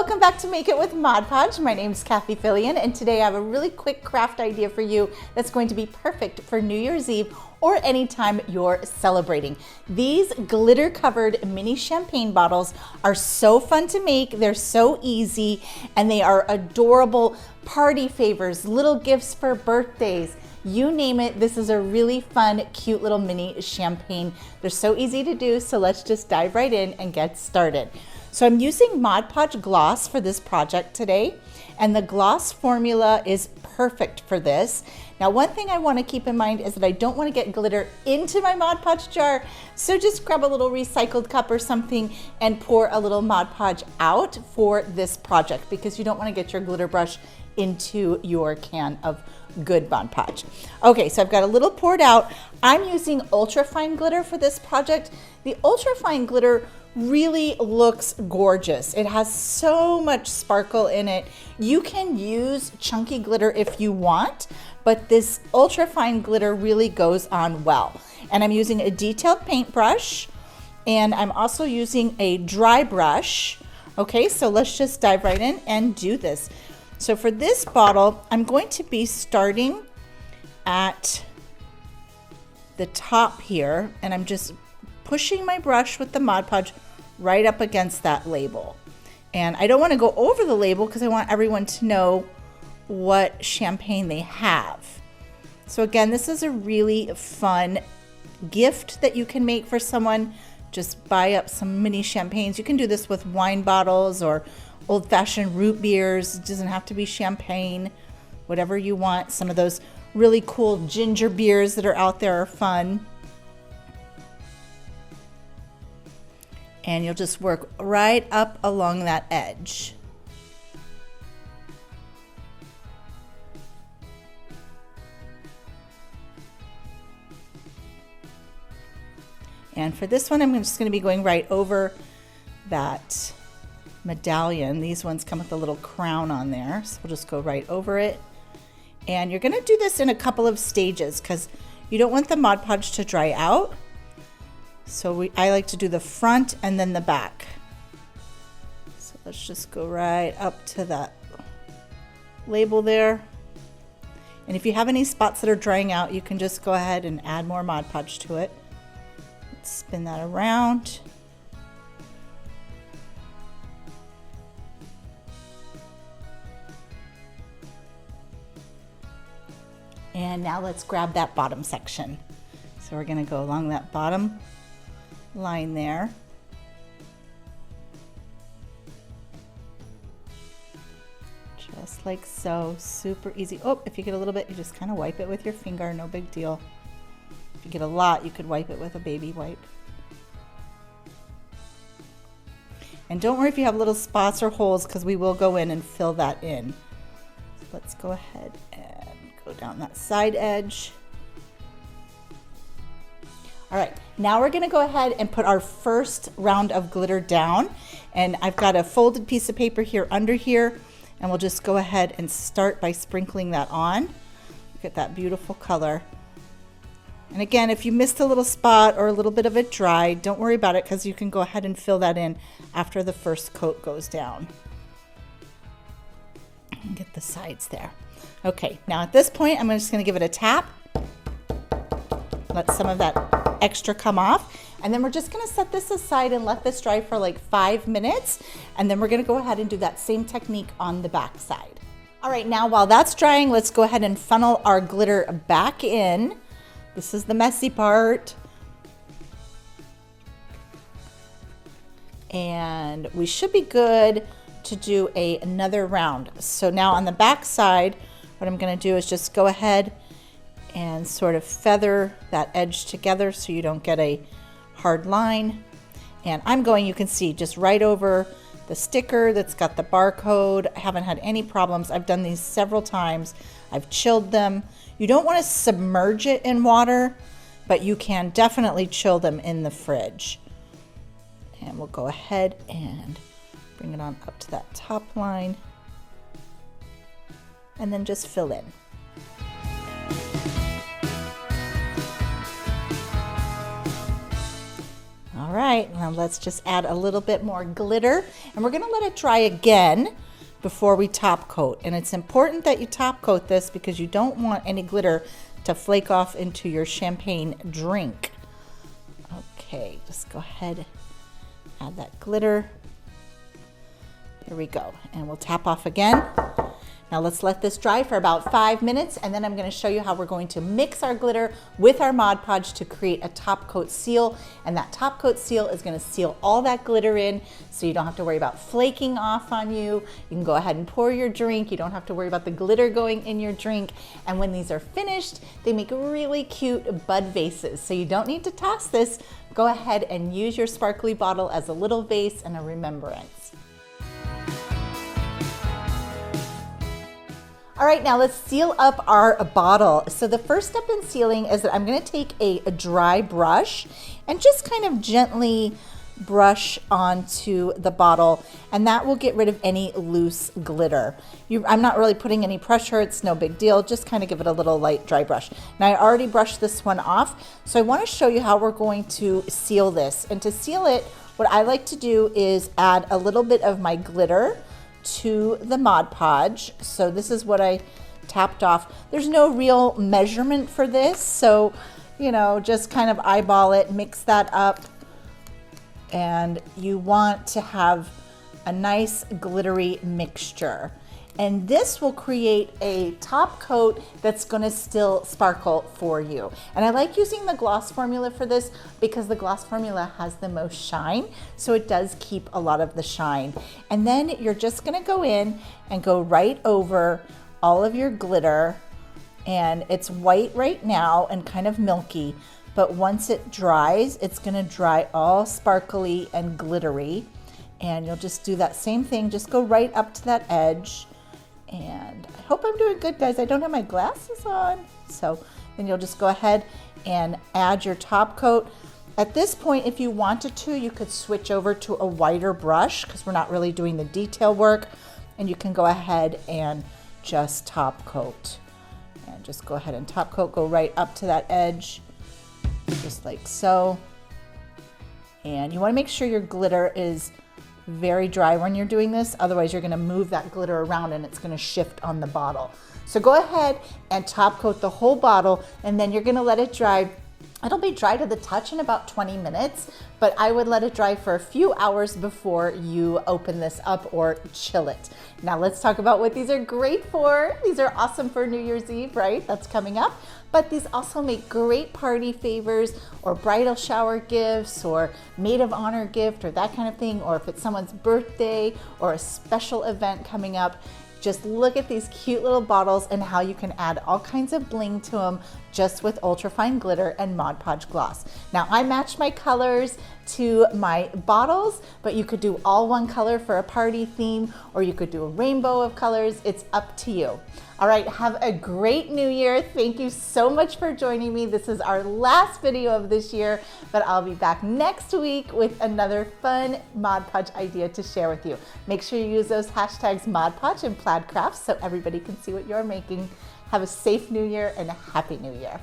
Welcome back to Make It with Mod Podge. My name is Cathie and today I have a really quick craft idea for you that's going to be perfect for New Year's Eve or anytime you're celebrating. These glitter covered mini champagne bottles are so fun to make, they're so easy, and they are adorable party favors, little gifts for birthdays. You name it, this is a really fun, cute little mini champagne. They're so easy to do, so let's just dive right in and get started. So I'm using Mod Podge gloss for this project today, and the gloss formula is perfect for this. Now, one thing I want to keep in mind is that I don't want to get glitter into my Mod Podge jar, so just grab a little recycled cup or something and pour a little Mod Podge out for this project because you don't want to get your glitter brush into your can of good Mod Podge. Okay, so I've got a little poured out. I'm using ultra fine glitter for this project. The ultra fine glitter really looks gorgeous. It has so much sparkle in it. You can use chunky glitter if you want, but this ultra fine glitter really goes on well. And I'm using a detailed paintbrush, and I'm also using a dry brush. Okay, so let's just dive right in and do this. So for this bottle, I'm going to be starting at the top here, and I'm just pushing my brush with the Mod Podge right up against that label. And I don't want to go over the label because I want everyone to know what champagne they have. So again, this is a really fun gift that you can make for someone. Just buy up some mini champagnes. You can do this with wine bottles or old-fashioned root beers. It doesn't have to be champagne, whatever you want. Some of those really cool ginger beers that are out there are fun. And you'll just work right up along that edge. And for this one, I'm just going to be going right over that medallion. These ones come with a little crown on there, so we'll just go right over it. And you're going to do this in a couple of stages because you don't want the Mod Podge to dry out. So I like to do the front and then the back. So let's just go right up to that label there. And if you have any spots that are drying out, you can just go ahead and add more Mod Podge to it. Let's spin that around. And now let's grab that bottom section. So we're going to go along that bottom line there. Just like so, super easy. Oh, if you get a little bit, you just kind of wipe it with your finger, no big deal. If you get a lot, you could wipe it with a baby wipe. And don't worry if you have little spots or holes because we will go in and fill that in. So let's go ahead and go down that side edge. All right, now we're gonna go ahead and put our first round of glitter down. And I've got a folded piece of paper here under here, and we'll just go ahead and start by sprinkling that on. Look at that beautiful color. And again, if you missed a little spot or a little bit of it dry, don't worry about it because you can go ahead and fill that in after the first coat goes down. And get the sides there. Okay, now at this point, I'm just gonna give it a tap. Let some of that extra come off, and then we're just going to set this aside and let this dry for like 5 minutes, and then we're going to go ahead and do that same technique on the back side. All right, now while that's drying, let's go ahead and funnel our glitter back in. This is the messy part. And we should be good to do another round. So now on the back side, what I'm going to do is just go ahead and sort of feather that edge together so you don't get a hard line. And I'm going, you can see, just right over the sticker that's got the barcode. I haven't had any problems. I've done these several times. I've chilled them. You don't want to submerge it in water, but you can definitely chill them in the fridge. And we'll go ahead and bring it on up to that top line and then just fill in. right, now let's just add a little bit more glitter, and we're gonna let it dry again before we top coat. And it's important that you top coat this because you don't want any glitter to flake off into your champagne drink. Okay, just go ahead, add that glitter. Here we go, and we'll tap off again. Now let's let this dry for about 5 minutes, and then I'm going to show you how we're going to mix our glitter with our Mod Podge to create a top coat seal. And that top coat seal is going to seal all that glitter in, so you don't have to worry about flaking off on you. You can go ahead and pour your drink. You don't have to worry about the glitter going in your drink. And when these are finished, they make really cute bud vases. So you don't need to toss this. Go ahead and use your sparkly bottle as a little vase and a remembrance. All right, now let's seal up our bottle. So the first step in sealing is that I'm gonna take a dry brush and just kind of gently brush onto the bottle, and that will get rid of any loose glitter. I'm not really putting any pressure, it's no big deal, just kind of give it a little light dry brush. Now I already brushed this one off, so I wanna show you how we're going to seal this. And to seal it, what I like to do is add a little bit of my glitter to the Mod Podge. So this is what I tapped off. There's no real measurement for this, so just kind of eyeball it, mix that up, and you want to have a nice glittery mixture. And this will create a top coat that's gonna still sparkle for you. And I like using the gloss formula for this because the gloss formula has the most shine, so it does keep a lot of the shine. And then you're just gonna go in and go right over all of your glitter, and it's white right now and kind of milky, but once it dries, it's gonna dry all sparkly and glittery. And you'll just do that same thing, just go right up to that edge. And I hope I'm doing good, guys. I don't have my glasses on. So then you'll just go ahead and add your top coat. At this point, if you wanted to, you could switch over to a whiter brush because we're not really doing the detail work. And you can go ahead and just top coat. And just go ahead and top coat, go right up to that edge, just like so. And you want to make sure your glitter is very dry when you're doing this, otherwise you're going to move that glitter around and it's going to shift on the bottle. So go ahead and top coat the whole bottle, and then you're going to let it dry. It'll be dry to the touch in about 20 minutes, but I would let it dry for a few hours before you open this up or chill it. Now let's talk about what these are great for. These are awesome for New Year's Eve, right? That's coming up. But these also make great party favors or bridal shower gifts or maid of honor gift or that kind of thing, or if it's someone's birthday or a special event coming up. Just look at these cute little bottles and how you can add all kinds of bling to them just with ultrafine glitter and Mod Podge gloss. Now I matched my colors to my bottles, but you could do all one color for a party theme, or you could do a rainbow of colors. It's up to you. All right, have a great new year. Thank you so much for joining me. This is our last video of this year, but I'll be back next week with another fun Mod Podge idea to share with you. Make sure you use those hashtags Mod Podge and Plaid Crafts so everybody can see what you're making. Have a safe new year and a happy new year.